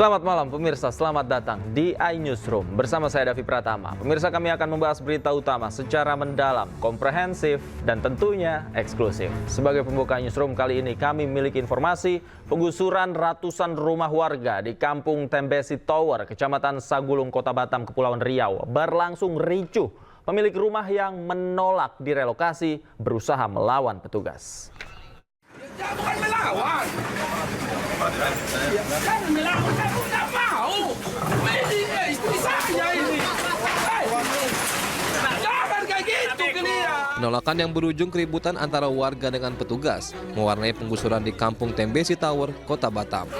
Selamat malam pemirsa, selamat datang di iNewsroom bersama saya Davi Pratama. Pemirsa, kami akan membahas berita utama secara mendalam, komprehensif, dan tentunya eksklusif. Sebagai pembuka Newsroom kali ini kami memiliki informasi penggusuran ratusan rumah warga di Kampung Tembesi Tower, Kecamatan Sagulung, Kota Batam, Kepulauan Riau berlangsung ricuh. Pemilik rumah yang menolak direlokasi berusaha melawan petugas. Ya, bukan melawan. Kan melawan, kamu nggak mau. Ini istri saya ini. Jangan kayak gitu ke dia. Penolakan yang berujung keributan antara warga dengan petugas mewarnai penggusuran di Kampung Tembesi Tower, Kota Batam.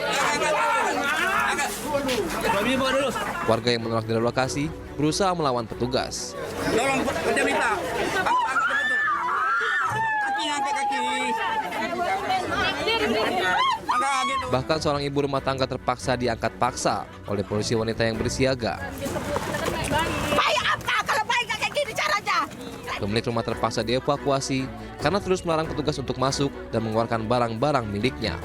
Warga yang menolak direlokasi berusaha melawan petugas. Tolong, kerja minta. Kaki angkat kaki. Bahkan seorang ibu rumah tangga terpaksa diangkat paksa oleh polisi wanita yang bersiaga. Bayar apa kalau baik kayak gini caranya? Pemilik rumah terpaksa dievakuasi karena terus melarang petugas untuk masuk dan mengeluarkan barang-barang miliknya.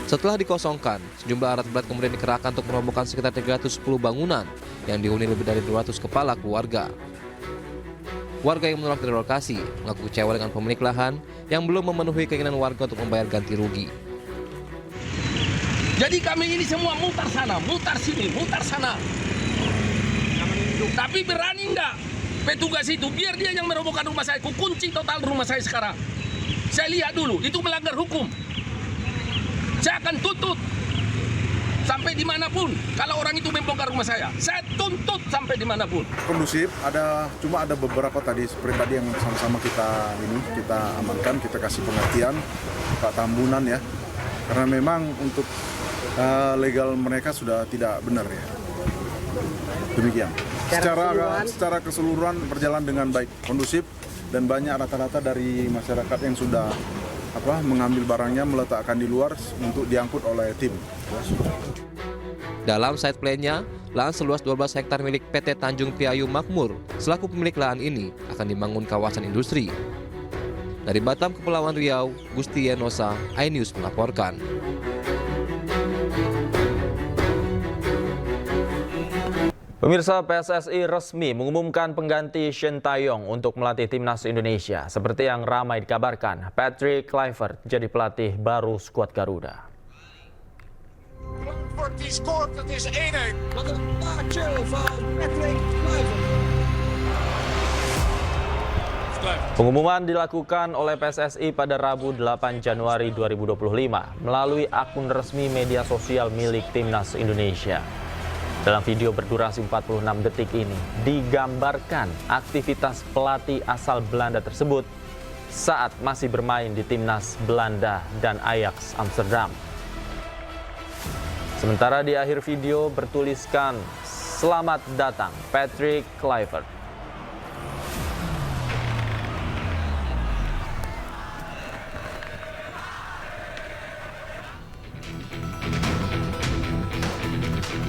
Setelah dikosongkan, sejumlah alat berat kemudian dikerahkan untuk merobohkan sekitar 310 bangunan yang dihuni lebih dari 200 kepala keluarga. Warga yang menolak direlokasi mengaku kecewa dengan pemilik lahan yang belum memenuhi keinginan warga untuk membayar ganti rugi. Jadi kami ini semua mutar sana, mutar sini, mutar sana. Tapi berani enggak petugas itu, biar dia yang merobohkan rumah saya, kunci total rumah saya sekarang. Saya lihat dulu, itu melanggar hukum. Saya akan tuntut sampai dimanapun. Kalau orang itu membongkar rumah saya tuntut sampai dimanapun. Kondusif, cuma ada beberapa tadi seperti tadi yang sama-sama kita amankan, kita kasih pengertian Pak Tambunan ya, karena memang untuk legal mereka sudah tidak benar ya. Demikian. Secara keseluruhan berjalan dengan baik, kondusif, dan banyak rata-rata dari masyarakat yang sudah mengambil barangnya, meletakkan di luar untuk diangkut oleh tim. Dalam site plan-nya, lahan seluas 12 hektar milik PT Tanjung Priayu Makmur selaku pemilik lahan ini akan dibangun kawasan industri. Dari Batam, Kepulauan Riau, Gusti Yenosa, iNews melaporkan. Pemirsa, PSSI resmi mengumumkan pengganti Shin Tae-yong untuk melatih timnas Indonesia. Seperti yang ramai dikabarkan, Patrick Kluivert jadi pelatih baru skuad Garuda. Wordt die scoort, het is 1-1. Wat een plaatje van Patrick Kluivert. Pengumuman dilakukan oleh PSSI pada Rabu 8 Januari 2025 melalui akun resmi media sosial milik timnas Indonesia. Dalam video berdurasi 46 detik ini digambarkan aktivitas pelatih asal Belanda tersebut saat masih bermain di timnas Belanda dan Ajax Amsterdam. Sementara di akhir video bertuliskan, "Selamat datang Patrick Kluivert."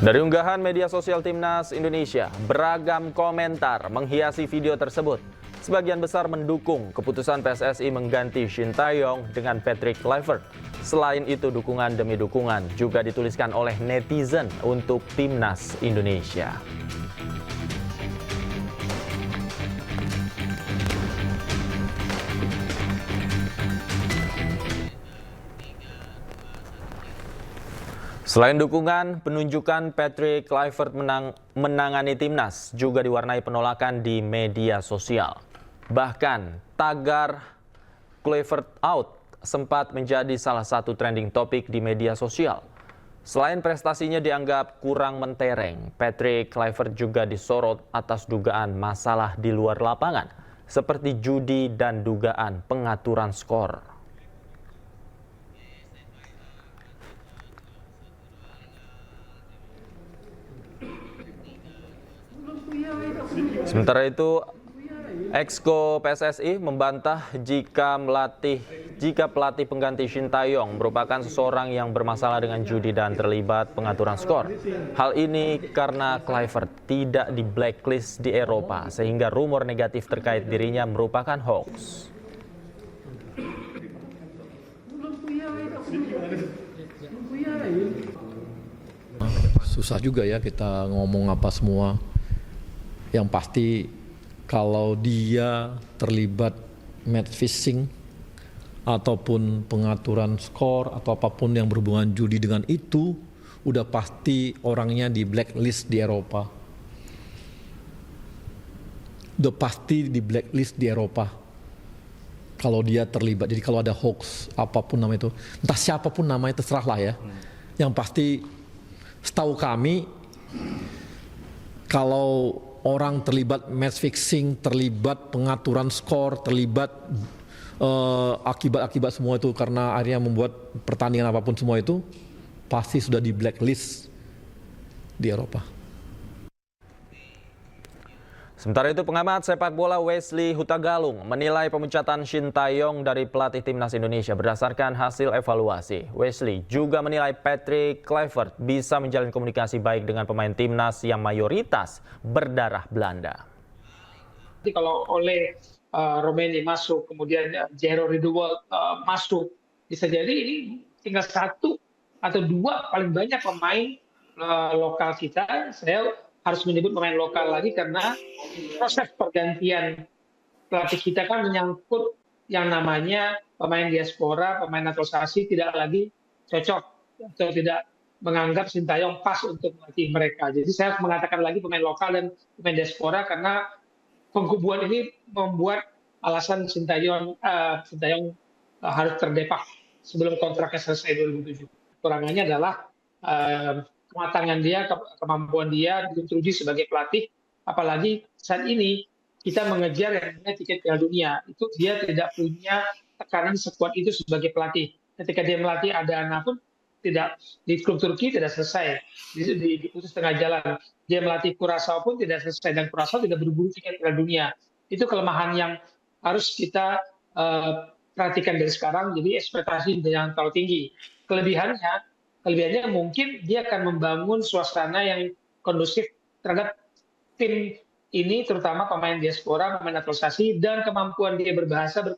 Dari unggahan media sosial timnas Indonesia, beragam komentar menghiasi video tersebut. Sebagian besar mendukung keputusan PSSI mengganti Shin Tae-yong dengan Patrick Kluivert. Selain itu, dukungan demi dukungan juga dituliskan oleh netizen untuk timnas Indonesia. Selain dukungan, penunjukan Patrick Kluivert menangani timnas juga diwarnai penolakan di media sosial. Bahkan tagar Kluivert out sempat menjadi salah satu trending topik di media sosial. Selain prestasinya dianggap kurang mentereng, Patrick Kluivert juga disorot atas dugaan masalah di luar lapangan, seperti judi dan dugaan pengaturan skor. Sementara itu, Exco PSSI membantah jika pelatih pengganti Shin Tae-yong merupakan seseorang yang bermasalah dengan judi dan terlibat pengaturan skor. Hal ini karena Kluivert tidak di blacklist di Eropa, sehingga rumor negatif terkait dirinya merupakan hoax. susah juga ya kita ngomong apa semua. Yang pasti kalau dia terlibat match fixing ataupun pengaturan skor atau apapun yang berhubungan judi dengan itu, udah pasti orangnya di blacklist di Eropa. Udah pasti di blacklist di Eropa. Kalau dia terlibat, jadi kalau ada hoax apapun nama itu, entah siapapun namanya terserah lah ya. Yang pasti setahu kami kalau orang terlibat match fixing, terlibat pengaturan skor, terlibat akibat-akibat semua itu karena akhirnya membuat pertandingan apapun semua itu pasti sudah di blacklist di Eropa. Sementara itu pengamat sepak bola Wesley Hutagalung menilai pemecatan Shin Tae-yong dari pelatih timnas Indonesia berdasarkan hasil evaluasi. Wesley juga menilai Patrick Kluivert bisa menjalin komunikasi baik dengan pemain timnas yang mayoritas berdarah Belanda. Jadi kalau oleh Romeni masuk, kemudian Jero Ridewald masuk, bisa jadi ini tinggal 1 atau 2 paling banyak pemain lokal kita. Saya harus menyebut pemain lokal lagi karena proses pergantian pelatih kita kan menyangkut yang namanya pemain diaspora, pemain naturalisasi tidak lagi cocok atau tidak menganggap Shin Tae-yong pas untuk melatih mereka. Jadi saya harus mengatakan lagi pemain lokal dan pemain diaspora karena pengkubuan ini membuat alasan Shin Tae-yong harus terdepak sebelum kontraknya selesai 2007. Kekurangannya adalah kematangan dia, kemampuan dia teruji sebagai pelatih, apalagi saat ini kita mengejar yang namanya tiket Piala Dunia. Itu dia tidak punya tekanan sekuat itu sebagai pelatih. Ketika dia melatih Adana pun tidak di klub Turki tidak selesai, diputus tengah jalan. Dia melatih Curaçao pun tidak selesai dan Curaçao tidak berburu tiket Piala Dunia. Itu kelemahan yang harus kita perhatikan dari sekarang. Jadi ekspektasi yang terlalu tinggi. Kelebihannya mungkin dia akan membangun suasana yang kondusif terhadap tim ini, terutama pemain diaspora, pemain naturalisasi, dan kemampuan dia berbahasa.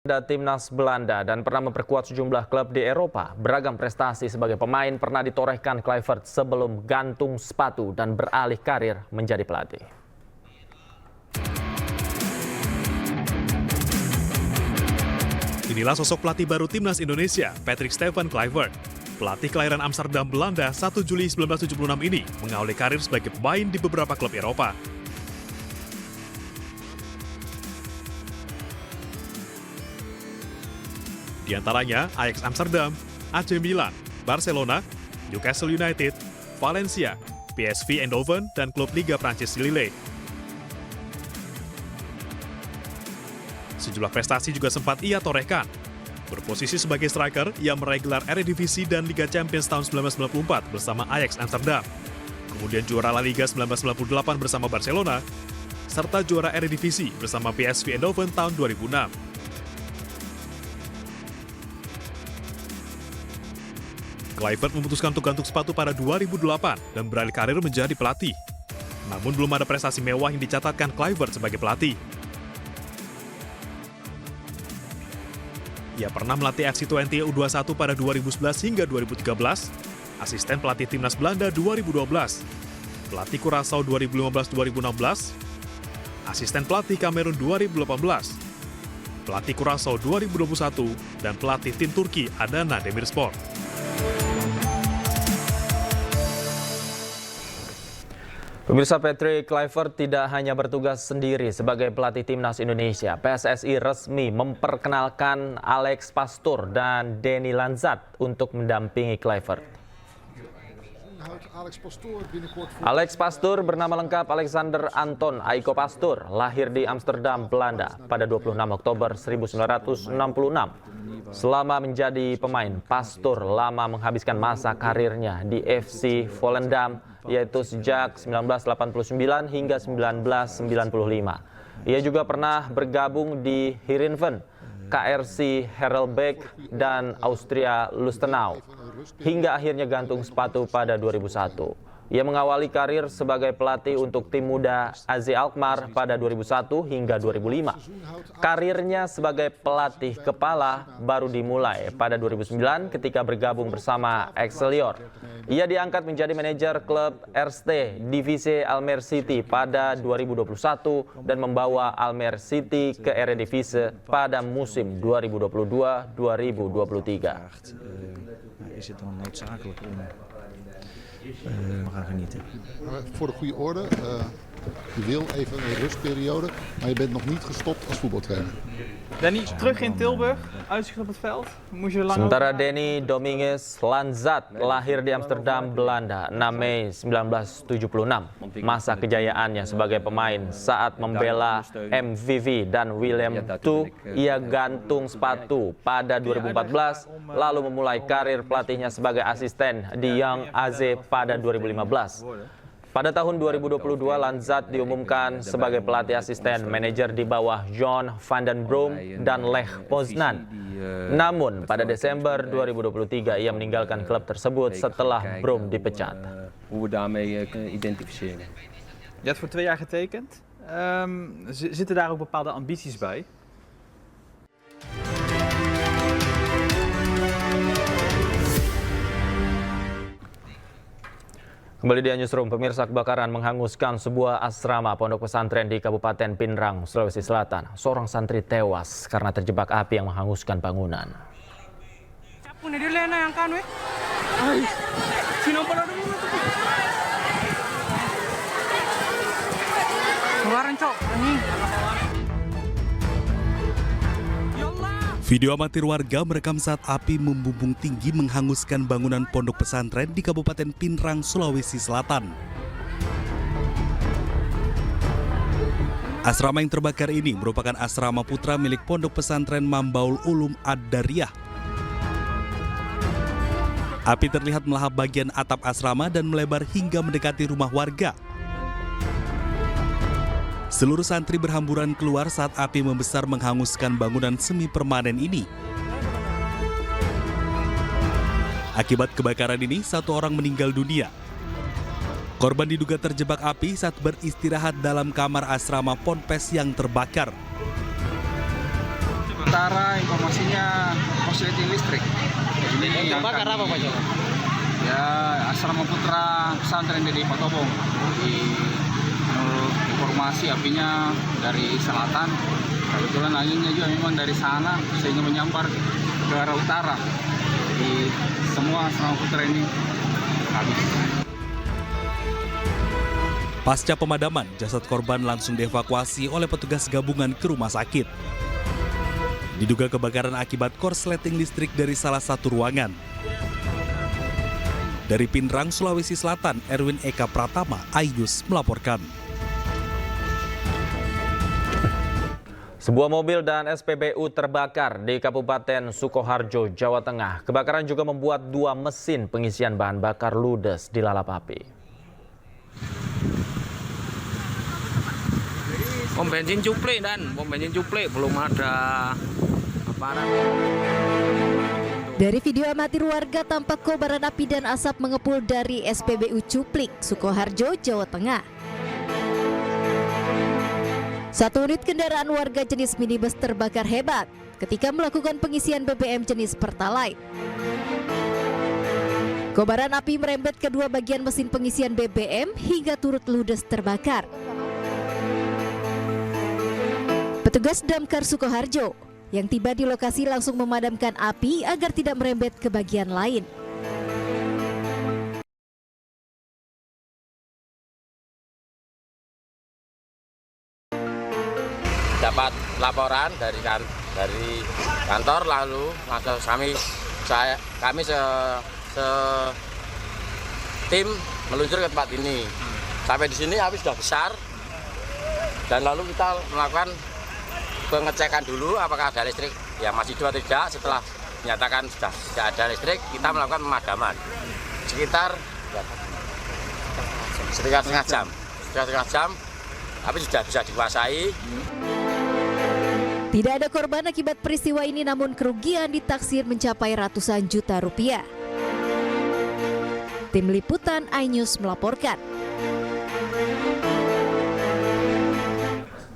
Timnas Belanda dan pernah memperkuat sejumlah klub di Eropa. Beragam prestasi sebagai pemain pernah ditorehkan Kluivert sebelum gantung sepatu dan beralih karir menjadi pelatih. Inilah sosok pelatih baru timnas Indonesia, Patrick Stefan Kluivert. Pelatih kelahiran Amsterdam, Belanda 1 Juli 1976 ini mengawali karir sebagai pemain di beberapa klub Eropa. Di antaranya Ajax Amsterdam, AC Milan, Barcelona, Newcastle United, Valencia, PSV Eindhoven, dan klub Liga Prancis Lille. Sejumlah prestasi juga sempat ia torehkan. Berposisi sebagai striker, ia meraih gelar Eredivisie dan Liga Champions tahun 1994 bersama Ajax Amsterdam. Kemudian juara La Liga 1998 bersama Barcelona, serta juara Eredivisie bersama PSV Eindhoven tahun 2006. Kluivert memutuskan untuk gantung sepatu pada 2008 dan beralih karir menjadi pelatih. Namun belum ada prestasi mewah yang dicatatkan Kluivert sebagai pelatih. Ia pernah melatih FC Twente U21 pada 2011 hingga 2013, asisten pelatih timnas Belanda 2012, pelatih Curaçao 2015-2016, asisten pelatih Kamerun 2018, pelatih Curaçao 2021, dan pelatih tim Turki Adana Demirspor. Pemirsa, Patrick Kluivert tidak hanya bertugas sendiri sebagai pelatih timnas Indonesia. PSSI resmi memperkenalkan Alex Pastoor dan Denny Lanzat untuk mendampingi Kluivert. Alex Pastoor bernama lengkap Alexander Anton Aiko Pastoor, lahir di Amsterdam, Belanda pada 26 Oktober 1966. Selama menjadi pemain, Pastoor lama menghabiskan masa karirnya di FC Volendam, yaitu sejak 1989 hingga 1995. Ia juga pernah bergabung di Heerenveen, KRC Harelbeke, dan Austria Lustenau, hingga akhirnya gantung sepatu pada 2001. Ia mengawali karir sebagai pelatih untuk tim muda AZ Alkmaar pada 2001 hingga 2005. Karirnya sebagai pelatih kepala baru dimulai pada 2009 ketika bergabung bersama Excelsior. Ia diangkat menjadi manajer klub Eerste Divisi Almere City pada 2021 dan membawa Almere City ke Eredivisie pada musim 2022-2023. Is het dan noodzakelijk om gaan genieten? Voor de goede orde, je wil even een rustperiode, maar je bent nog niet gestopt als voetbaltrainer. Danny, terug in Tilburg, uitzicht op het veld. Moest je lang Sementara Danny Dominguez Lanzat lahir di Amsterdam, Belanda, 6 Mei 1976. Masa kejayaannya sebagai pemain saat membela MVV dan Willem II, ia gantung sepatu pada 2014, lalu memulai karir pelatihnya sebagai asisten di Young AZ pada 2015. Pada tahun 2022, Lanzat diumumkan sebagai pelatih asisten manajer di bawah John van den Brom dan Lech Poznan. Namun, pada Desember 2023, ia meninggalkan klub tersebut setelah Brom dipecat. Hoe we daarmee kunnen identificeren. Je hebt voor 2 jaar getekend. Zitten daar ook bepaalde ambities bij? Kembali di Newsroom, pemirsa, kebakaran menghanguskan sebuah asrama pondok pesantren di Kabupaten Pinrang, Sulawesi Selatan. Seorang santri tewas karena terjebak api yang menghanguskan bangunan. Video amatir warga merekam saat api membumbung tinggi menghanguskan bangunan pondok pesantren di Kabupaten Pinrang, Sulawesi Selatan. Asrama yang terbakar ini merupakan asrama putra milik pondok pesantren Mambaul Ulum Ad-Dariyah. Api terlihat melahap bagian atap asrama dan melebar hingga mendekati rumah warga. Seluruh santri berhamburan keluar saat api membesar menghanguskan bangunan semi permanen ini. Akibat kebakaran ini, 1 orang meninggal dunia. Korban diduga terjebak api saat beristirahat dalam kamar asrama ponpes yang terbakar. Sementara informasinya korsleting listrik. Ini yang terbakar apa Pak Jokowi? Ya, asrama putra pesantren di Patobong. Menurut informasi apinya dari selatan, kebetulan anginnya juga memang dari sana sehingga menyambar ke arah utara. Jadi semua asrama putra ini habis. Pasca pemadaman, jasad korban langsung dievakuasi oleh petugas gabungan ke rumah sakit. Diduga kebakaran akibat korsleting listrik dari salah satu ruangan. Dari Pinrang, Sulawesi Selatan, Erwin Eka Pratama, iNews melaporkan. Sebuah mobil dan SPBU terbakar di Kabupaten Sukoharjo, Jawa Tengah. Kebakaran juga membuat 2 mesin pengisian bahan bakar ludes dilalap api. Pom bensin cuplik belum ada aparat. Dari video amatir warga tampak kobaran api dan asap mengepul dari SPBU Cuplik, Sukoharjo, Jawa Tengah. 1 unit kendaraan warga jenis minibus terbakar hebat ketika melakukan pengisian BBM jenis Pertalite. Kobaran api merembet ke 2 bagian mesin pengisian BBM hingga turut ludes terbakar. Petugas Damkar Sukoharjo yang tiba di lokasi langsung memadamkan api agar tidak merembet ke bagian lain. Dapat laporan dari kantor, lalu kami tim meluncur ke tempat ini. Sampai di sini api sudah besar dan lalu kita melakukan pengecekan dulu apakah ada listrik yang masih hidup atau tidak. Setelah dinyatakan sudah tidak ada listrik, kita melakukan pemadaman sekitar setengah jam, tapi sudah bisa dikuasai. Tidak ada korban akibat peristiwa ini, namun kerugian ditaksir mencapai ratusan juta rupiah. Tim Liputan iNews melaporkan.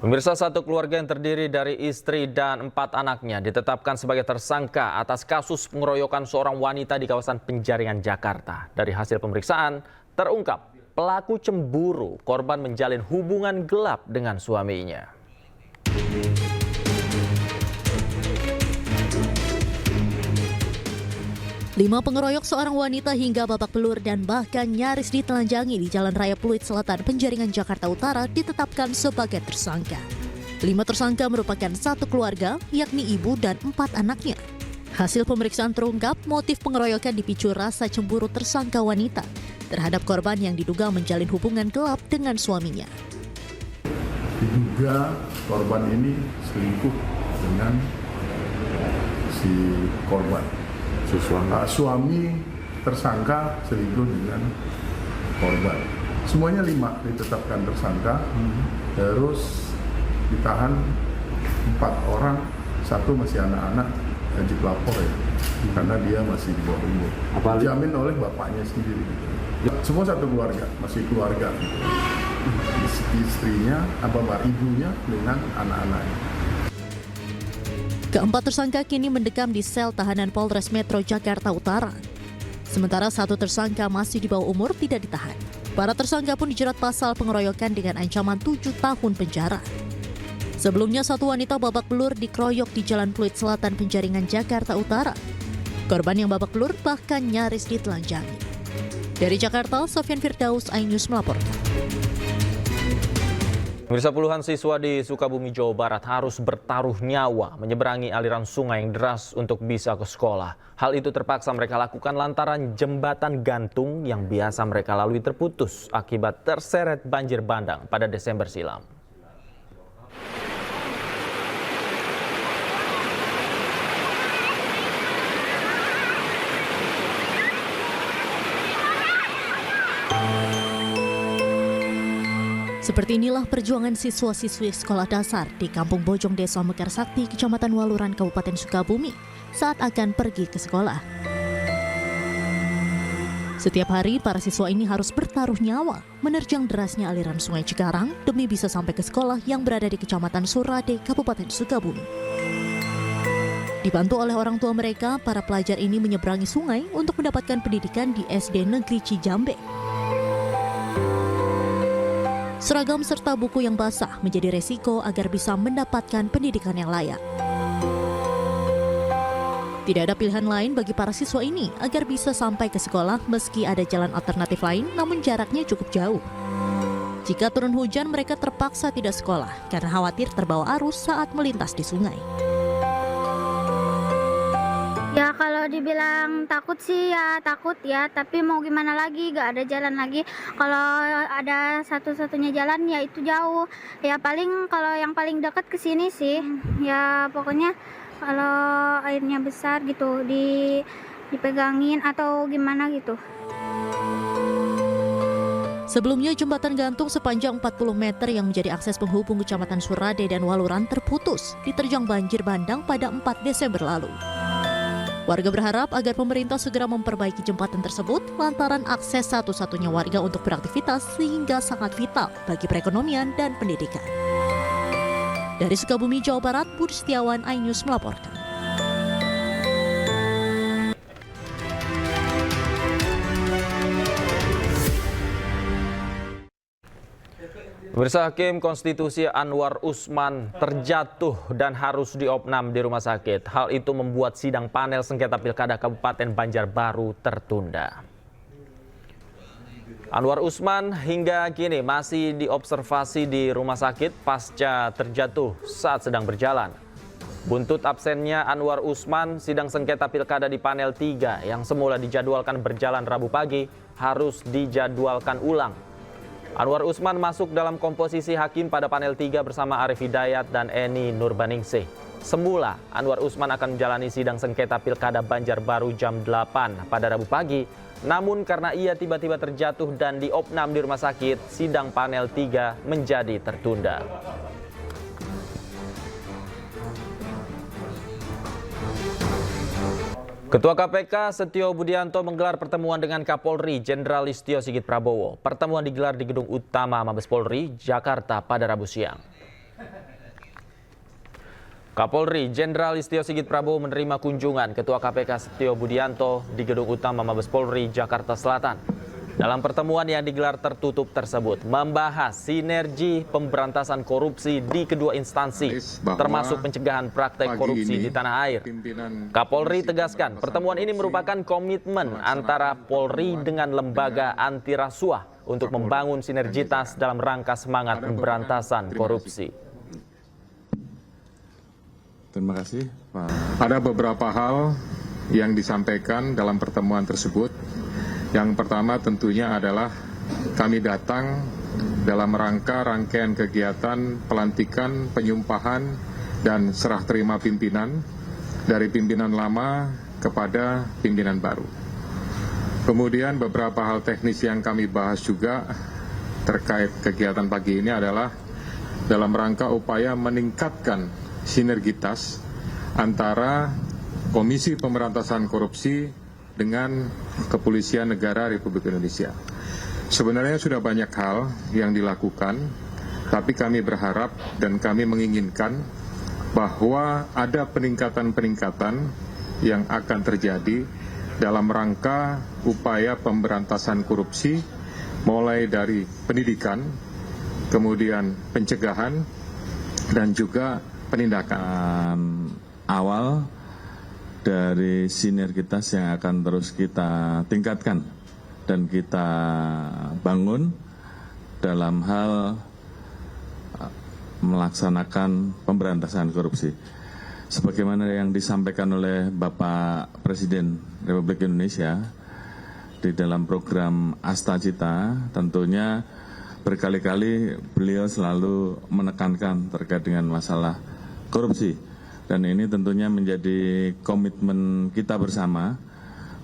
Pemirsa, satu keluarga yang terdiri dari istri dan 4 anaknya ditetapkan sebagai tersangka atas kasus pengeroyokan seorang wanita di kawasan Penjaringan, Jakarta. Dari hasil pemeriksaan, terungkap pelaku cemburu korban menjalin hubungan gelap dengan suaminya. Lima pengeroyok seorang wanita hingga babak belur dan bahkan nyaris ditelanjangi di Jalan Raya Pluit Selatan, Penjaringan, Jakarta Utara ditetapkan sebagai tersangka. 5 tersangka merupakan satu keluarga, yakni ibu dan 4 anaknya. Hasil pemeriksaan terungkap motif pengeroyokan dipicu rasa cemburu tersangka wanita terhadap korban yang diduga menjalin hubungan gelap dengan suaminya. Diduga korban ini selingkuh dengan si korban. Suami tersangka selingkuh dengan korban. Semuanya 5 ditetapkan tersangka, terus ditahan 4 orang, 1 masih anak-anak, wajib lapor ya, karena dia masih di bawah umur. Dijamin oleh bapaknya sendiri. Semua satu keluarga, masih keluarga. Istrinya, ibunya dengan anak-anaknya. Keempat tersangka kini mendekam di sel tahanan Polres Metro Jakarta Utara. Sementara 1 tersangka masih di bawah umur tidak ditahan. Para tersangka pun dijerat pasal pengeroyokan dengan ancaman 7 tahun penjara. Sebelumnya 1 wanita babak belur dikeroyok di Jalan Pluit Selatan, Penjaringan, Jakarta Utara. Korban yang babak belur bahkan nyaris ditelanjangi. Dari Jakarta, Sofyan Firdaus, iNews melaporkan. Pemirsa, puluhan siswa di Sukabumi, Jawa Barat harus bertaruh nyawa menyeberangi aliran sungai yang deras untuk bisa ke sekolah. Hal itu terpaksa mereka lakukan lantaran jembatan gantung yang biasa mereka lalui terputus akibat terseret banjir bandang pada Desember silam. Seperti inilah perjuangan siswa-siswi sekolah dasar di Kampung Bojong Desa Mekarsakti, Kecamatan Waluran, Kabupaten Sukabumi saat akan pergi ke sekolah. Setiap hari para siswa ini harus bertaruh nyawa menerjang derasnya aliran Sungai Cikarang demi bisa sampai ke sekolah yang berada di Kecamatan Surade, Kabupaten Sukabumi. Dibantu oleh orang tua mereka, para pelajar ini menyeberangi sungai untuk mendapatkan pendidikan di SD Negeri Cijambe. Seragam serta buku yang basah menjadi resiko agar bisa mendapatkan pendidikan yang layak. Tidak ada pilihan lain bagi para siswa ini agar bisa sampai ke sekolah meski ada jalan alternatif lain namun jaraknya cukup jauh. Jika turun hujan mereka terpaksa tidak sekolah karena khawatir terbawa arus saat melintas di sungai. Ya kalau dibilang takut sih ya takut ya, tapi mau gimana lagi, gak ada jalan lagi. Kalau ada satu-satunya jalan ya itu jauh. Ya paling kalau yang paling dekat ke sini sih. Ya pokoknya kalau airnya besar gitu dipegangin atau gimana gitu. Sebelumnya jembatan gantung sepanjang 40 meter yang menjadi akses penghubung Kecamatan Surade dan Waluran terputus diterjang banjir bandang pada 4 Desember lalu. Warga berharap agar pemerintah segera memperbaiki jembatan tersebut lantaran akses satu-satunya warga untuk beraktivitas sehingga sangat vital bagi perekonomian dan pendidikan. Dari Sukabumi, Jawa Barat, Budi Setiawan, iNews melaporkan. Pemirsa, Hakim Konstitusi Anwar Usman terjatuh dan harus diopnam di rumah sakit. Hal itu membuat sidang panel sengketa Pilkada Kabupaten Banjarbaru tertunda. Anwar Usman hingga kini masih diobservasi di rumah sakit pasca terjatuh saat sedang berjalan. Buntut absennya Anwar Usman, sidang sengketa Pilkada di panel 3 yang semula dijadwalkan berjalan Rabu pagi harus dijadwalkan ulang. Anwar Usman masuk dalam komposisi hakim pada panel 3 bersama Arif Hidayat dan Eni Nurbaningsih. Semula, Anwar Usman akan menjalani sidang sengketa Pilkada Banjarbaru jam 8 pada Rabu pagi. Namun karena ia tiba-tiba terjatuh dan diopnam di rumah sakit, sidang panel 3 menjadi tertunda. Ketua KPK Setio Budianto menggelar pertemuan dengan Kapolri Jenderal Listio Sigit Prabowo. Pertemuan digelar di Gedung Utama Mabes Polri, Jakarta pada Rabu siang. Kapolri Jenderal Listio Sigit Prabowo menerima kunjungan Ketua KPK Setio Budianto di Gedung Utama Mabes Polri, Jakarta Selatan. Dalam pertemuan yang digelar tertutup tersebut, membahas sinergi pemberantasan korupsi di kedua instansi, termasuk pencegahan praktek korupsi di tanah air. Kapolri tegaskan, pertemuan ini merupakan komitmen antara Polri dengan lembaga anti rasuah untuk membangun sinergitas dalam rangka semangat pemberantasan korupsi. Terima kasih, Pak. Ada beberapa hal yang disampaikan dalam pertemuan tersebut. Yang pertama tentunya adalah kami datang dalam rangka rangkaian kegiatan pelantikan, penyumpahan, dan serah terima pimpinan dari pimpinan lama kepada pimpinan baru. Kemudian beberapa hal teknis yang kami bahas juga terkait kegiatan pagi ini adalah dalam rangka upaya meningkatkan sinergitas antara Komisi Pemberantasan Korupsi dengan Kepolisian Negara Republik Indonesia. Sebenarnya sudah banyak hal yang dilakukan, tapi kami berharap dan kami menginginkan bahwa ada peningkatan-peningkatan yang akan terjadi dalam rangka upaya pemberantasan korupsi, mulai dari pendidikan, kemudian pencegahan, dan juga penindakan. Awal dari sinergitas yang akan terus kita tingkatkan dan kita bangun dalam hal melaksanakan pemberantasan korupsi. Sebagaimana yang disampaikan oleh Bapak Presiden Republik Indonesia di dalam program Astacita, tentunya berkali-kali beliau selalu menekankan terkait dengan masalah korupsi. Dan ini tentunya menjadi komitmen kita bersama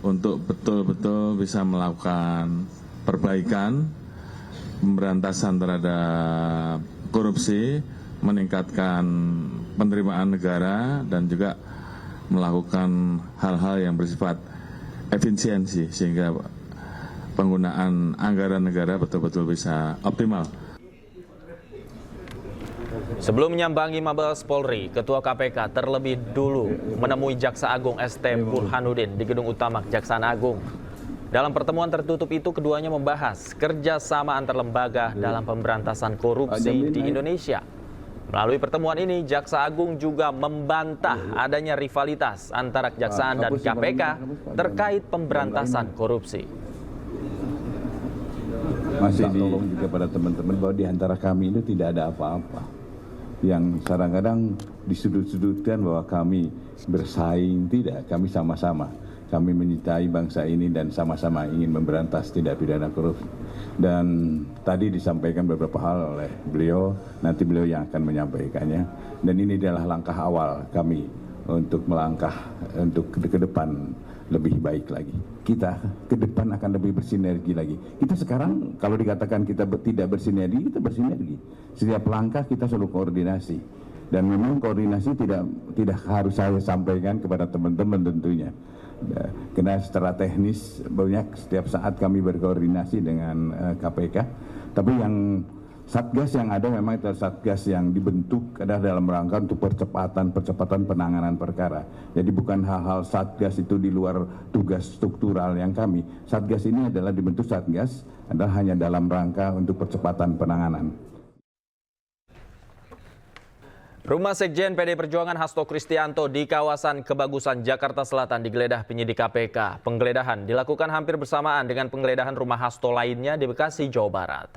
untuk betul-betul bisa melakukan perbaikan, pemberantasan terhadap korupsi, meningkatkan penerimaan negara, dan juga melakukan hal-hal yang bersifat efisiensi sehingga penggunaan anggaran negara betul-betul bisa optimal. Sebelum menyambangi Mabes Polri, Ketua KPK terlebih dulu menemui Jaksa Agung ST Burhanuddin di Gedung Utama Kejaksaan Agung. Dalam pertemuan tertutup itu, keduanya membahas kerjasama antar lembaga dalam pemberantasan korupsi di Indonesia. Melalui pertemuan ini, Jaksa Agung juga membantah adanya rivalitas antara Kejaksaan dan KPK terkait pemberantasan korupsi. Masih tolong juga pada teman-teman bahwa di antara kami itu tidak ada apa-apa. Yang kadang-kadang disudut-sudutkan bahwa kami bersaing, tidak, kami sama-sama. Kami mencintai bangsa ini dan sama-sama ingin memberantas tindak pidana korupsi. Dan tadi disampaikan beberapa hal oleh beliau, nanti beliau yang akan menyampaikannya. Dan ini adalah langkah awal kami untuk melangkah untuk ke depan lebih baik lagi. Kita ke depan akan lebih bersinergi lagi. Kita sekarang kalau dikatakan kita tidak bersinergi, kita bersinergi. Setiap langkah kita selalu koordinasi. Dan memang koordinasi tidak harus saya sampaikan kepada teman-teman tentunya. Karena secara teknis banyak setiap saat kami berkoordinasi dengan KPK. Tapi yang Satgas yang ada memang itu Satgas yang dibentuk adalah dalam rangka untuk percepatan penanganan perkara. Jadi bukan hal-hal Satgas itu di luar tugas struktural yang kami. Satgas ini adalah dibentuk Satgas adalah hanya dalam rangka untuk percepatan penanganan. Rumah Sekjen PD Perjuangan Hasto Kristianto di kawasan Kebagusan, Jakarta Selatan digeledah penyidik KPK. Penggeledahan dilakukan hampir bersamaan dengan penggeledahan rumah Hasto lainnya di Bekasi, Jawa Barat.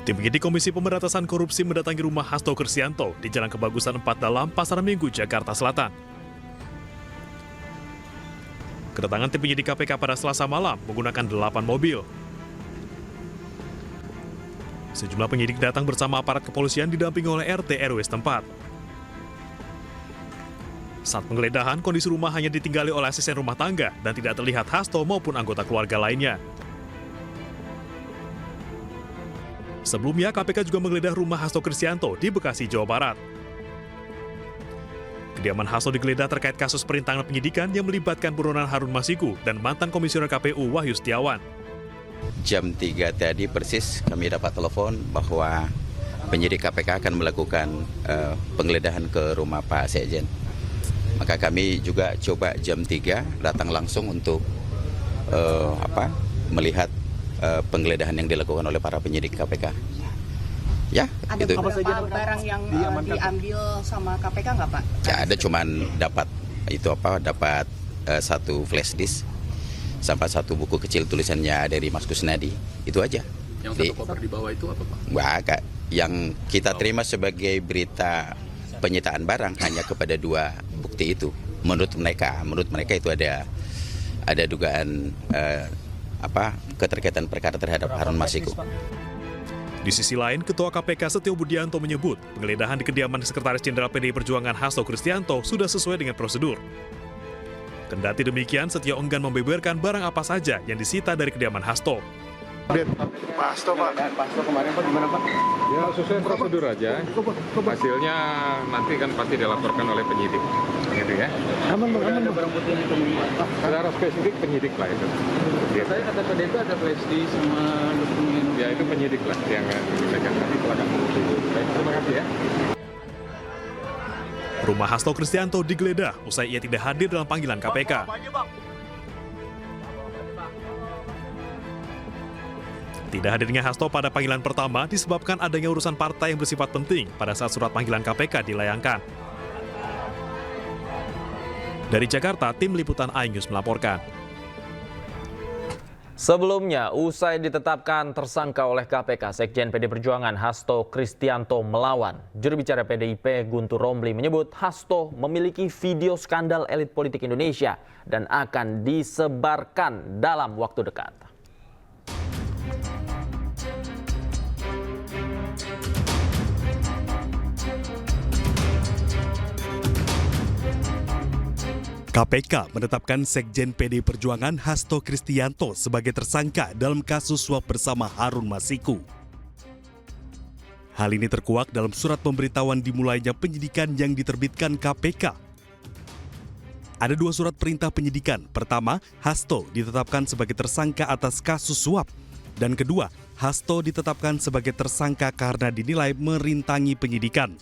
Tim penyidik Komisi Pemberantasan Korupsi mendatangi rumah Hasto Kristianto di Jalan Kebagusan 4 Dalam, Pasar Minggu, Jakarta Selatan. Kedatangan tim penyidik KPK pada Selasa malam menggunakan 8 mobil. Sejumlah penyidik datang bersama aparat kepolisian didampingi oleh RT RW setempat. Saat penggeledahan, kondisi rumah hanya ditinggali oleh asisten rumah tangga dan tidak terlihat Hasto maupun anggota keluarga lainnya. Sebelumnya, KPK juga menggeledah rumah Hasto Kristianto di Bekasi, Jawa Barat. Kediaman Hasto digeledah terkait kasus perintangan penyidikan yang melibatkan buronan Harun Masiku dan mantan Komisioner KPU Wahyu Setiawan. Jam 3 tadi persis kami dapat telepon bahwa penyidik KPK akan melakukan penggeledahan ke rumah Pak Sekjen. Maka kami juga coba jam 3 datang langsung untuk melihat penggeledahan yang dilakukan oleh para penyidik KPK. Ya, ada itu. beberapa barang yang diambil sama KPK nggak, Pak? Ya, ada cuman dapat satu flash disk sampai satu buku kecil tulisannya dari Mas Kusnadi. Itu aja. Yang satu koper di bawah itu apa, Pak? Kak, yang kita terima sebagai berita penyitaan barang hanya kepada 2 bukti itu. Menurut mereka itu ada dugaan keterkaitan perkara terhadap Harun Masiku. Di sisi lain, Ketua KPK Setio Budianto menyebut penggeledahan di kediaman Sekretaris Jenderal PDI Perjuangan Hasto Kristianto sudah sesuai dengan prosedur. Kendati demikian, Setio enggan membeberkan barang apa saja yang disita dari kediaman Hasto. Pak Hasto, Pak. Pak Hasto kemarin, Pak, gimana, Pak? Ya, sesuai prosedur aja. Hasilnya nanti kan pasti dilaporkan oleh penyidik. Gitu ya. Aman, Bang. Ada barang bukti yang secara spesifik penyidik lah itu. Saya kata tadi itu ada flash disk sama dokumen. Ya, itu penyidik lah yang disampaikan tadi. Baik, terima kasih ya. Rumah Hasto Kristianto digeledah usai ia tidak hadir dalam panggilan KPK. Tidak hadirnya Hasto pada panggilan pertama disebabkan adanya urusan partai yang bersifat penting pada saat surat panggilan KPK dilayangkan. Dari Jakarta, tim liputan iNews melaporkan. Sebelumnya, usai ditetapkan tersangka oleh KPK, Sekjen PD Perjuangan Hasto Kristianto melawan. Juru bicara PDIP Guntur Romli menyebut Hasto memiliki video skandal elit politik Indonesia dan akan disebarkan dalam waktu dekat. KPK menetapkan Sekjen PDI Perjuangan Hasto Kristianto sebagai tersangka dalam kasus suap bersama Harun Masiku. Hal ini terkuak dalam surat pemberitahuan dimulainya penyidikan yang diterbitkan KPK. Ada 2 surat perintah penyidikan. Pertama, Hasto ditetapkan sebagai tersangka atas kasus suap. Dan kedua, Hasto ditetapkan sebagai tersangka karena dinilai merintangi penyidikan.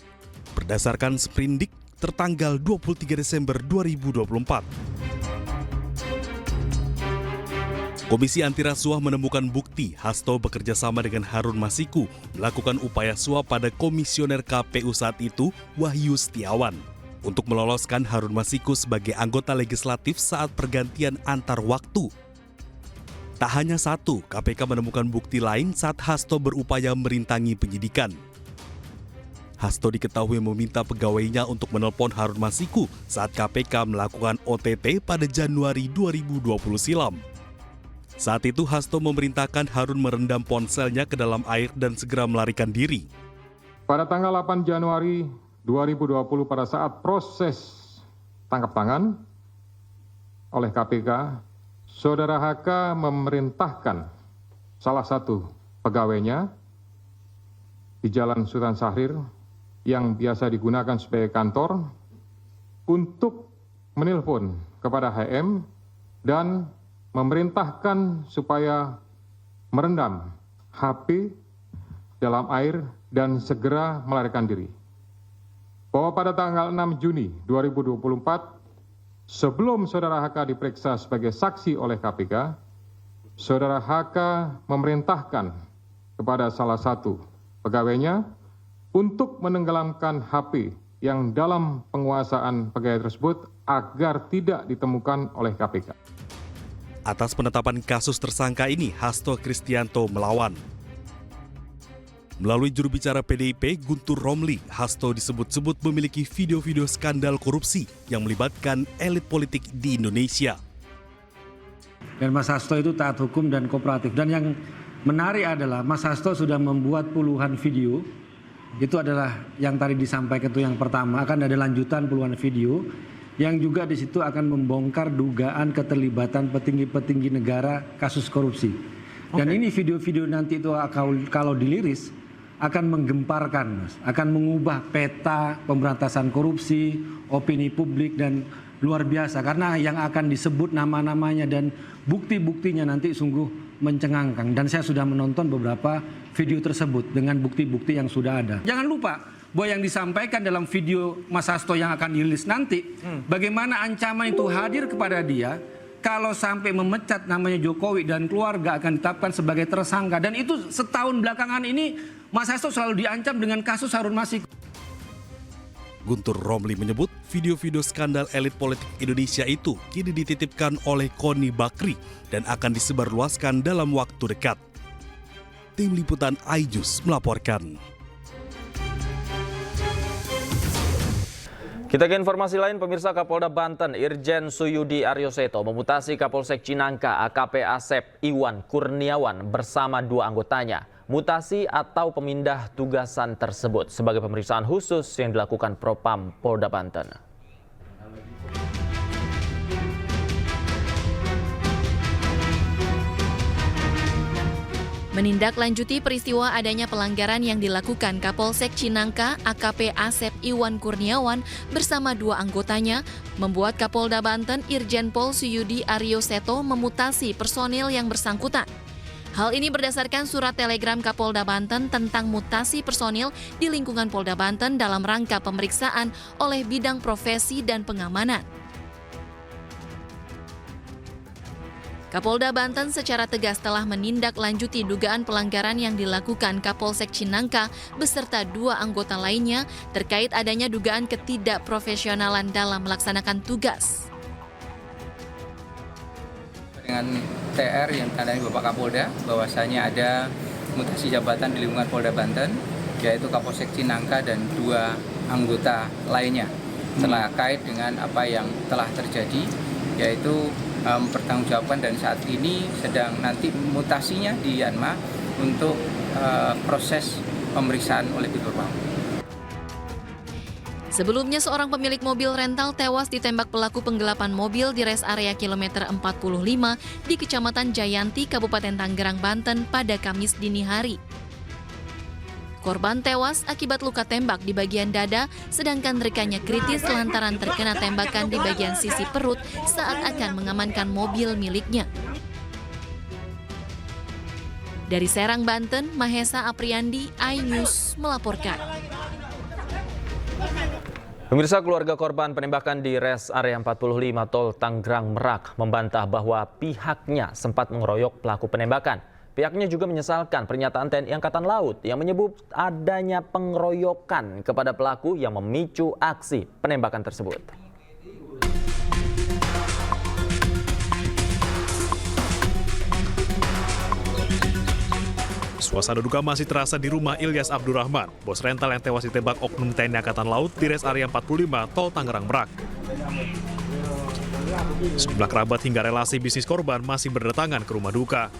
Berdasarkan sprindik tertanggal 23 Desember 2024. Komisi Anti Rasuah menemukan bukti Hasto bekerja sama dengan Harun Masiku melakukan upaya suap pada komisioner KPU saat itu, Wahyu Setiawan, untuk meloloskan Harun Masiku sebagai anggota legislatif saat pergantian antar waktu. Tak hanya satu, KPK menemukan bukti lain saat Hasto berupaya merintangi penyidikan. Hasto diketahui meminta pegawainya untuk menelpon Harun Masiku saat KPK melakukan OTT pada Januari 2020 silam. Saat itu Hasto memerintahkan Harun merendam ponselnya ke dalam air dan segera melarikan diri. Pada tanggal 8 Januari 2020 pada saat proses tangkap tangan oleh KPK, Saudara HK memerintahkan salah satu pegawainya di Jalan Sultan Syahrir yang biasa digunakan sebagai kantor untuk menelpon kepada HM dan memerintahkan supaya merendam HP dalam air dan segera melarikan diri. Bahwa pada tanggal 6 Juni 2024, sebelum Saudara HK diperiksa sebagai saksi oleh KPK, Saudara HK memerintahkan kepada salah satu pegawainya untuk menenggelamkan HP yang dalam penguasaan pegawai tersebut agar tidak ditemukan oleh KPK. Atas penetapan kasus tersangka ini, Hasto Kristianto melawan. Melalui juru bicara PDIP, Guntur Romli, Hasto disebut-sebut memiliki video-video skandal korupsi yang melibatkan elit politik di Indonesia. Dan Mas Hasto itu taat hukum dan kooperatif. Dan yang menarik adalah Mas Hasto sudah membuat puluhan video. Itu adalah yang tadi disampaikan itu yang pertama, akan ada lanjutan puluhan video yang juga di situ akan membongkar dugaan keterlibatan petinggi-petinggi negara kasus korupsi. Dan ini video-video nanti itu kalau diliris akan menggemparkan, Mas, akan mengubah peta pemberantasan korupsi, opini publik, dan luar biasa karena yang akan disebut nama-namanya dan bukti-buktinya nanti sungguh mencengangkan. Dan saya sudah menonton beberapa video tersebut dengan bukti-bukti yang sudah ada. Jangan lupa bahwa yang disampaikan dalam video Mas Hasto yang akan dirilis nanti, bagaimana ancaman itu hadir kepada dia kalau sampai memecat namanya Jokowi dan keluarga akan ditetapkan sebagai tersangka. Dan itu setahun belakangan ini Mas Hasto selalu diancam dengan kasus Harun Masiku. Guntur Romli menyebut video-video skandal elit politik Indonesia itu kini dititipkan oleh Koni Bakri dan akan disebarluaskan dalam waktu dekat. Tim Liputan iNews melaporkan. Kita ke informasi lain, pemirsa. Kapolda Banten Irjen Suyudi Aryoseto memutasi Kapolsek Cinangka AKP Asep Iwan Kurniawan bersama 2 anggotanya. Mutasi atau pemindah tugasan tersebut sebagai pemeriksaan khusus yang dilakukan Propam Polda Banten. Menindaklanjuti peristiwa adanya pelanggaran yang dilakukan Kapolsek Cinangka AKP Asep Iwan Kurniawan bersama 2 anggotanya, membuat Kapolda Banten Irjen Pol Suyudi Aryoseto memutasi personil yang bersangkutan. Hal ini berdasarkan surat telegram Kapolda Banten tentang mutasi personil di lingkungan Polda Banten dalam rangka pemeriksaan oleh bidang profesi dan pengamanan. Kapolda Banten secara tegas telah menindaklanjuti dugaan pelanggaran yang dilakukan Kapolsek Cinangka beserta 2 anggota lainnya terkait adanya dugaan ketidakprofesionalan dalam melaksanakan tugas. Dengan TR yang tandai Bapak Kapolda bahwasanya ada mutasi jabatan di lingkungan Polda Banten, yaitu Kapolsek Cinangka dan 2 anggota lainnya terkait dengan apa yang telah terjadi, yaitu mempertanggungjawabkan dan saat ini sedang nanti mutasinya di Yanma untuk proses pemeriksaan oleh Bitpropam. Sebelumnya seorang pemilik mobil rental tewas ditembak pelaku penggelapan mobil di res area kilometer 45 di Kecamatan Jayanti, Kabupaten Tangerang, Banten pada Kamis dini hari. Korban tewas akibat luka tembak di bagian dada, sedangkan rekannya kritis lantaran terkena tembakan di bagian sisi perut saat akan mengamankan mobil miliknya. Dari Serang, Banten, Mahesa Apriandi, iNews melaporkan. Pemirsa, keluarga korban penembakan di res area 45 Tol Tangerang Merak membantah bahwa pihaknya sempat mengeroyok pelaku penembakan. Pihaknya juga menyesalkan pernyataan TNI Angkatan Laut yang menyebut adanya pengeroyokan kepada pelaku yang memicu aksi penembakan tersebut. Suasana duka masih terasa di rumah Ilyas Abdurrahman, bos rental yang tewas ditembak oknum TNI Angkatan Laut di res area 45 Tol Tangerang Merak. Sejumlah kerabat hingga relasi bisnis korban masih berdatangan ke rumah duka.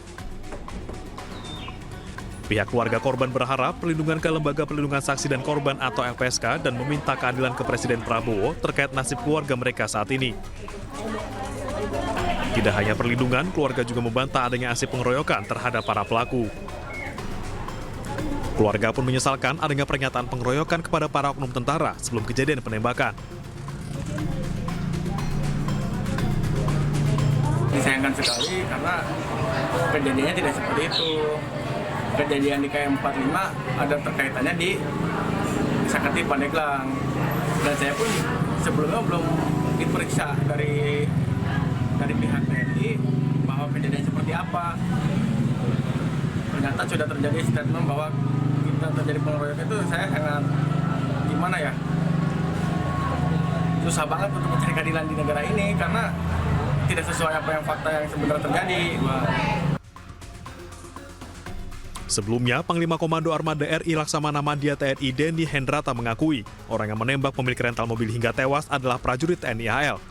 Pihak keluarga korban berharap perlindungan ke Lembaga Perlindungan Saksi dan Korban atau LPSK dan meminta keadilan ke Presiden Prabowo terkait nasib keluarga mereka saat ini. Tidak hanya perlindungan, keluarga juga membantah adanya aksi pengeroyokan terhadap para pelaku. Keluarga pun menyesalkan adanya pernyataan pengeroyokan kepada para oknum tentara sebelum kejadian penembakan. Disayangkan sekali karena kejadiannya tidak seperti itu. Kejadian di KM45 ada terkaitannya di Saketi Pandeglang. Dan saya pun sebelumnya belum diperiksa dari pihak TNI bahwa kejadian seperti apa. Ternyata sudah terjadi statement bahwa kita terjadi pengeroyokan itu, saya sangat gimana ya, susah banget untuk mencari keadilan di negara ini karena tidak sesuai apa yang fakta yang sebenarnya terjadi. Sebelumnya, Panglima Komando Armada RI Laksamana Madya TNI Denny Hendrata mengakui orang yang menembak pemilik rental mobil hingga tewas adalah prajurit TNI AL.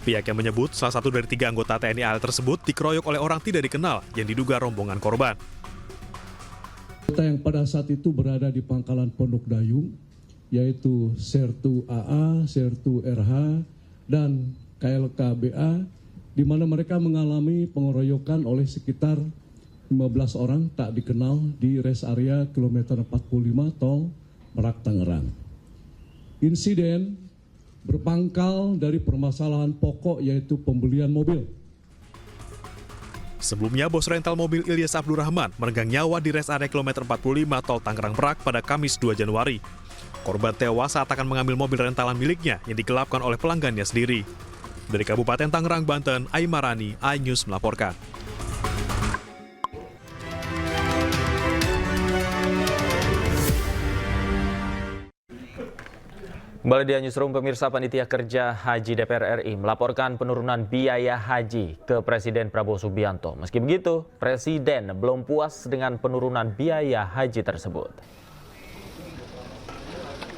Pihak yang menyebut salah satu dari 3 anggota TNI AL tersebut dikeroyok oleh orang tidak dikenal yang diduga rombongan korban. Anggota yang pada saat itu berada di Pangkalan Pondok Dayung, yaitu Sertu AA, Sertu RH, dan KLKBA di mana mereka mengalami pengeroyokan oleh sekitar 15 orang tak dikenal di rest area kilometer 45 tol Merak Tangerang. Insiden berpangkal dari permasalahan pokok yaitu pembelian mobil. Sebelumnya, bos rental mobil Ilyas Abdurrahman merenggang nyawa di rest area kilometer 45 tol Tangerang Merak pada Kamis 2 Januari. Korban tewas saat akan mengambil mobil rentalan miliknya yang digelapkan oleh pelanggannya sendiri. Dari Kabupaten Tangerang, Banten, Aimarani, iNews melaporkan. Kembali di Newsroom, pemirsa, Panitia Kerja Haji DPR RI melaporkan penurunan biaya haji ke Presiden Prabowo Subianto. Meski begitu, Presiden belum puas dengan penurunan biaya haji tersebut.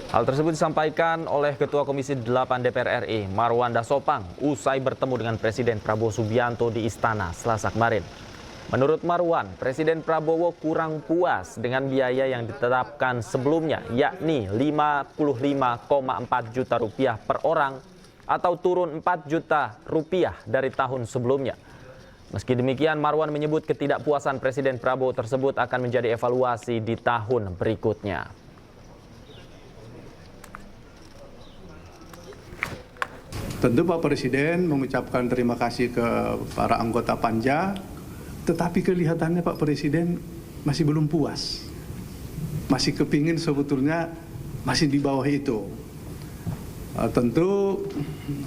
Hal tersebut disampaikan oleh Ketua Komisi 8 DPR RI, Marwanda Sopang, usai bertemu dengan Presiden Prabowo Subianto di Istana Selasa kemarin. Menurut Marwan, Presiden Prabowo kurang puas dengan biaya yang ditetapkan sebelumnya, yakni Rp55,4 juta per orang atau turun Rp4 juta dari tahun sebelumnya. Meski demikian, Marwan menyebut ketidakpuasan Presiden Prabowo tersebut akan menjadi evaluasi di tahun berikutnya. Tentu Pak Presiden mengucapkan terima kasih ke para anggota Panja, tetapi kelihatannya Pak Presiden masih belum puas. Masih kepingin sebetulnya masih di bawah itu. Tentu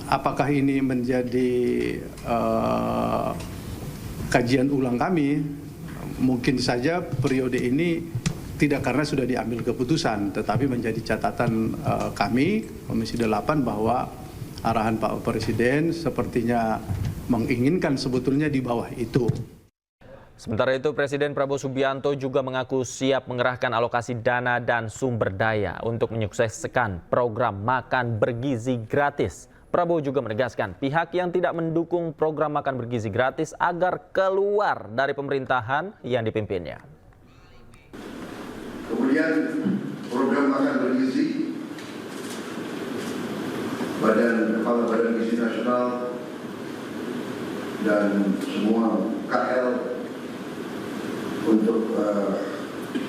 apakah ini menjadi kajian ulang kami, mungkin saja periode ini tidak karena sudah diambil keputusan, tetapi menjadi catatan kami, Komisi 8, bahwa arahan Pak Presiden sepertinya menginginkan sebetulnya di bawah itu. Sementara itu, Presiden Prabowo Subianto juga mengaku siap mengerahkan alokasi dana dan sumber daya untuk menyukseskan program makan bergizi gratis. Prabowo juga menegaskan pihak yang tidak mendukung program makan bergizi gratis agar keluar dari pemerintahan yang dipimpinnya. Kemudian program makan bergizi, Kepala Badan Gizi Nasional dan semua KL untuk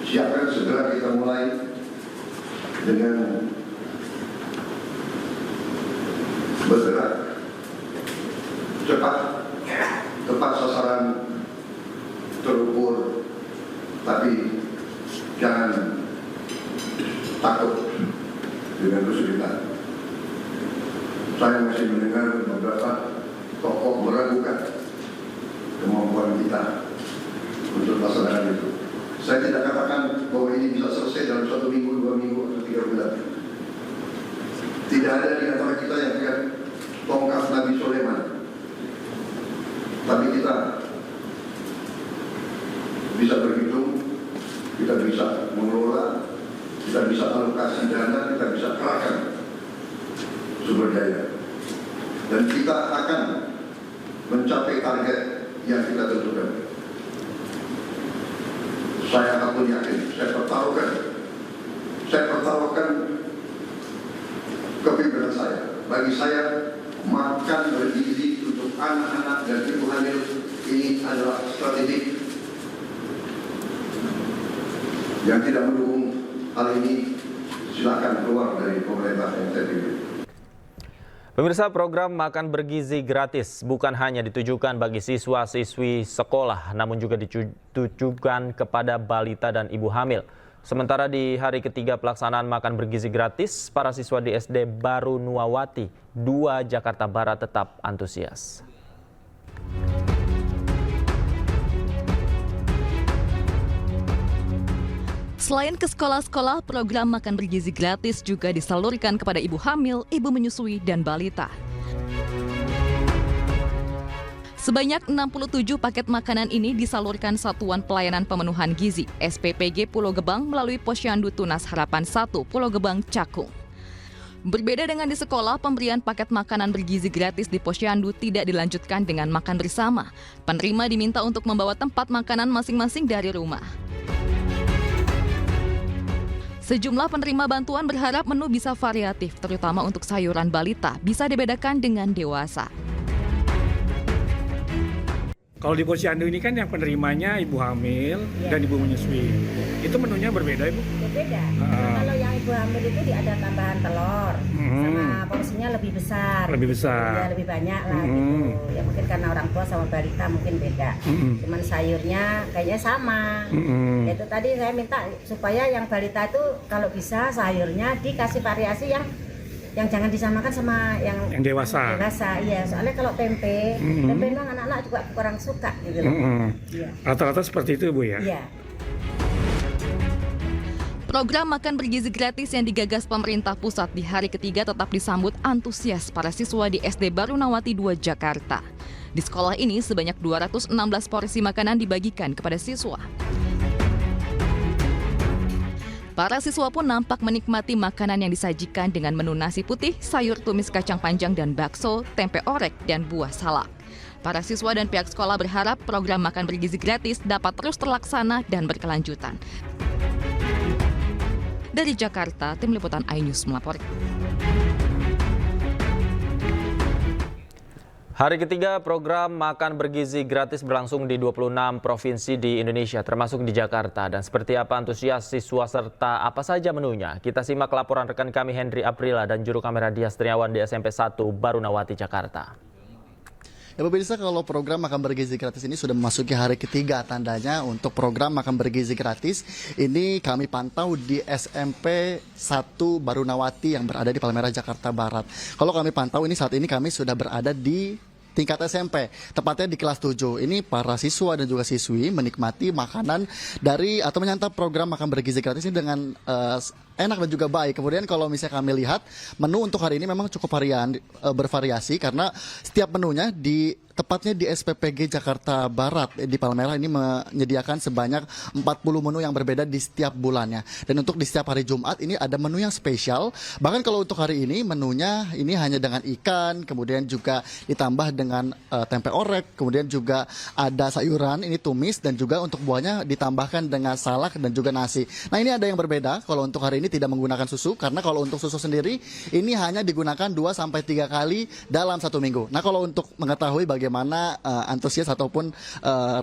siapkan segera kita mulai dengan bergerak cepat, tepat sasaran, terukur, tapi jangan takut dengan kesulitan. Saya masih mendengar beberapa tokoh meragukan kemampuan kita untuk melaksanakan itu. Saya tidak katakan bahwa ini bisa selesai dalam 1 minggu, 2 minggu, atau 3 bulan. Tidak ada di antara kita yang punya tongkat Nabi Sulaiman. Tapi kita bisa berhitung, kita bisa mengelola, kita bisa alokasi dana, kita bisa kerahkan sumber daya. Dan kita akan mencapai target yang kita tentukan. Saya akan yakin, saya pertaruhkan kepimpinan saya. Bagi saya, makan bergizi untuk anak-anak dan ibu hamil ini adalah strategi. Yang tidak mendukung hal ini, silakan keluar dari pemerintah yang saya pilih. Pemirsa, program makan bergizi gratis bukan hanya ditujukan bagi siswa-siswi sekolah, namun juga ditujukan kepada balita dan ibu hamil. Sementara di hari ketiga pelaksanaan makan bergizi gratis, para siswa di SD Baru Nuawati, 2 Jakarta Barat tetap antusias. Selain ke sekolah-sekolah, program makan bergizi gratis juga disalurkan kepada ibu hamil, ibu menyusui, dan balita. Sebanyak 67 paket makanan ini disalurkan Satuan Pelayanan Pemenuhan Gizi (SPPG) Pulau Gebang melalui Posyandu Tunas Harapan 1 Pulau Gebang, Cakung. Berbeda dengan di sekolah, pemberian paket makanan bergizi gratis di Posyandu tidak dilanjutkan dengan makan bersama. Penerima diminta untuk membawa tempat makanan masing-masing dari rumah. Sejumlah penerima bantuan berharap menu bisa variatif, terutama untuk sayuran balita bisa dibedakan dengan dewasa. Kalau di posyandu ini kan yang penerimanya ibu hamil dan ibu menyusui. Itu menunya berbeda, Ibu? Berbeda. Kalau yang ibu hamil itu ada tambahan telur, sama porsinya lebih besar. Lebih besar. Ya, lebih banyak lah gitu. Ya mungkin karena orang tua sama balita mungkin beda. Cuman sayurnya kayaknya sama. Itu tadi saya minta supaya yang balita itu kalau bisa sayurnya dikasih variasi yang jangan disamakan sama yang dewasa. Iya, soalnya kalau tempe memang anak-anak juga kurang suka gitu loh. Iya. Rata-rata seperti itu, Bu ya? Iya. Program makan bergizi gratis yang digagas pemerintah pusat di hari ketiga tetap disambut antusias para siswa di SD Barunawati 2 Jakarta. Di sekolah ini sebanyak 216 porsi makanan dibagikan kepada siswa. Para siswa pun nampak menikmati makanan yang disajikan dengan menu nasi putih, sayur tumis kacang panjang dan bakso, tempe orek, dan buah salak. Para siswa dan pihak sekolah berharap program makan bergizi gratis dapat terus terlaksana dan berkelanjutan. Dari Jakarta, Tim Liputan iNews melaporkan. Hari ketiga program makan bergizi gratis berlangsung di 26 provinsi di Indonesia, termasuk di Jakarta. Dan seperti apa antusias siswa serta apa saja menunya? Kita simak laporan rekan kami Henry Aprila dan juru kamera Dias Triawan di SMP 1 Barunawati, Jakarta. Ya pemirsa, kalau program makan bergizi gratis ini sudah memasuki hari ketiga, tandanya untuk program makan bergizi gratis ini kami pantau di SMP 1 Barunawati yang berada di Palmerah, Jakarta Barat. Kalau kami pantau ini saat ini kami sudah berada di tingkat SMP, tepatnya di kelas 7. Ini para siswa dan juga siswi menikmati makanan dari atau menyantap program makan bergizi gratis ini dengan enak dan juga baik. Kemudian kalau misalnya kami lihat menu untuk hari ini memang cukup bervariasi karena setiap menunya tepatnya di SPPG Jakarta Barat di Palmerah ini menyediakan sebanyak 40 menu yang berbeda di setiap bulannya. Dan untuk di setiap hari Jumat ini ada menu yang spesial. Bahkan kalau untuk hari ini menunya ini hanya dengan ikan, kemudian juga ditambah dengan tempe orek, kemudian juga ada sayuran ini tumis dan juga untuk buahnya ditambahkan dengan salak dan juga nasi. Nah, ini ada yang berbeda kalau untuk hari ini tidak menggunakan susu karena kalau untuk susu sendiri ini hanya digunakan 2-3 kali dalam 1 minggu. Nah, kalau untuk mengetahui bagaimana antusias ataupun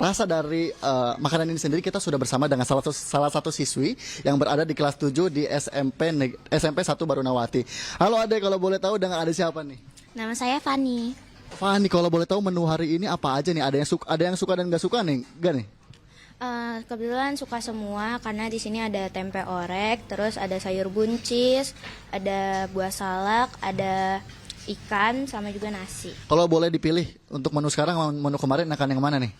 rasa dari makanan ini sendiri, kita sudah bersama dengan salah satu siswi yang berada di kelas 7 di SMP 1 Barunawati. Halo Ade, kalau boleh tahu dengan Ade siapa nih? Nama saya Fani. Fani, kalau boleh tahu menu hari ini apa aja nih? Ada yang suka dan nggak suka nih? Gak nih? Kebetulan suka semua karena di sini ada tempe orek, terus ada sayur buncis, ada buah salak, ada ikan, sama juga nasi. Kalau boleh dipilih untuk menu sekarang, menu kemarin akan yang mana nih?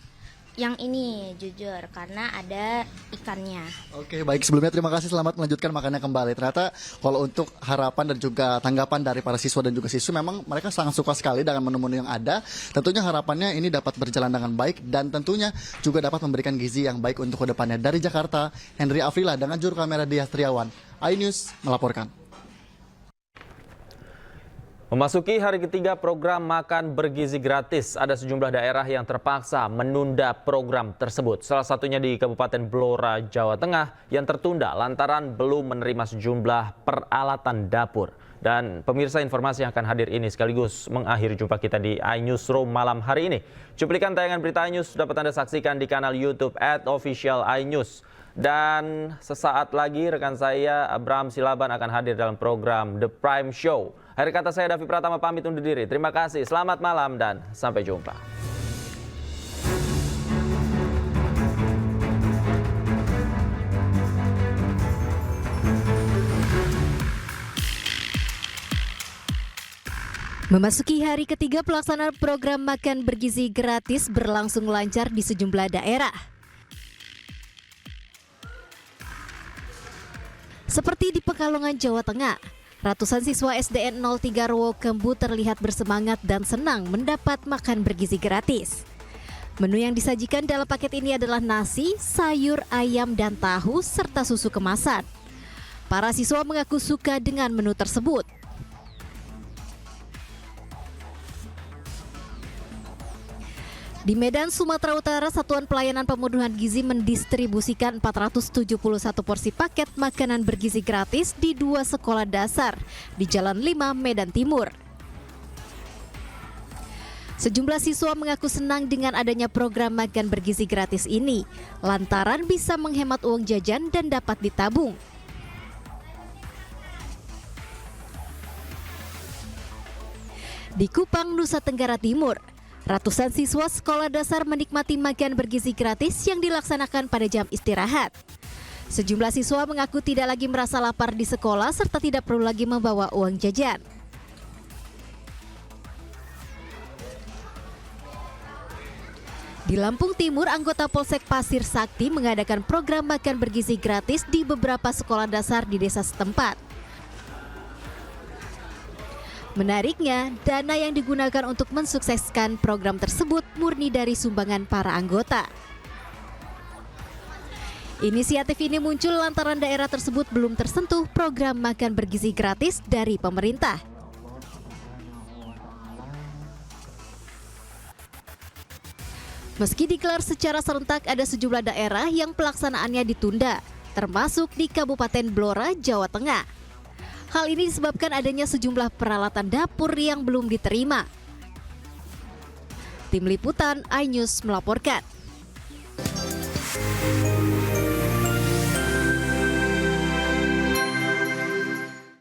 Yang ini jujur karena ada ikannya. Oke, baik, sebelumnya terima kasih, selamat melanjutkan makannya kembali. Ternyata kalau untuk harapan dan juga tanggapan dari para siswa dan juga siswi, memang mereka sangat suka sekali dengan menu-menu yang ada. Tentunya harapannya ini dapat berjalan dengan baik dan tentunya juga dapat memberikan gizi yang baik untuk kedepannya. Dari Jakarta, Henry Afrila dengan juru kamera Dias Triawan, iNews melaporkan. Memasuki hari ketiga program makan bergizi gratis, ada sejumlah daerah yang terpaksa menunda program tersebut. Salah satunya di Kabupaten Blora, Jawa Tengah yang tertunda lantaran belum menerima sejumlah peralatan dapur. Dan pemirsa, informasi yang akan hadir ini sekaligus mengakhiri jumpa kita di iNewsroom malam hari ini. Cuplikan tayangan berita iNews dapat Anda saksikan di kanal YouTube @officialinews. Dan sesaat lagi rekan saya Abraham Silaban akan hadir dalam program The Prime Show. Akhir kata saya Davi Pratama pamit undur diri. Terima kasih, selamat malam dan sampai jumpa. Memasuki hari ketiga pelaksanaan program makan bergizi gratis berlangsung lancar di sejumlah daerah. Seperti di Pekalongan, Jawa Tengah, ratusan siswa SDN 03 Rowo Kembu terlihat bersemangat dan senang mendapat makan bergizi gratis. Menu yang disajikan dalam paket ini adalah nasi, sayur, ayam, dan tahu, serta susu kemasan. Para siswa mengaku suka dengan menu tersebut. Di Medan, Sumatera Utara, Satuan Pelayanan Pemenuhan Gizi mendistribusikan 471 porsi paket makanan bergizi gratis di 2 sekolah dasar di Jalan 5, Medan Timur. Sejumlah siswa mengaku senang dengan adanya program makan bergizi gratis ini, lantaran bisa menghemat uang jajan dan dapat ditabung. Di Kupang, Nusa Tenggara Timur, ratusan siswa sekolah dasar menikmati makan bergizi gratis yang dilaksanakan pada jam istirahat. Sejumlah siswa mengaku tidak lagi merasa lapar di sekolah serta tidak perlu lagi membawa uang jajan. Di Lampung Timur, anggota Polsek Pasir Sakti mengadakan program makan bergizi gratis di beberapa sekolah dasar di desa setempat. Menariknya, dana yang digunakan untuk mensukseskan program tersebut murni dari sumbangan para anggota. Inisiatif ini muncul lantaran daerah tersebut belum tersentuh program makan bergizi gratis dari pemerintah. Meski digelar secara serentak, ada sejumlah daerah yang pelaksanaannya ditunda, termasuk di Kabupaten Blora, Jawa Tengah. Hal ini disebabkan adanya sejumlah peralatan dapur yang belum diterima. Tim Liputan iNews melaporkan.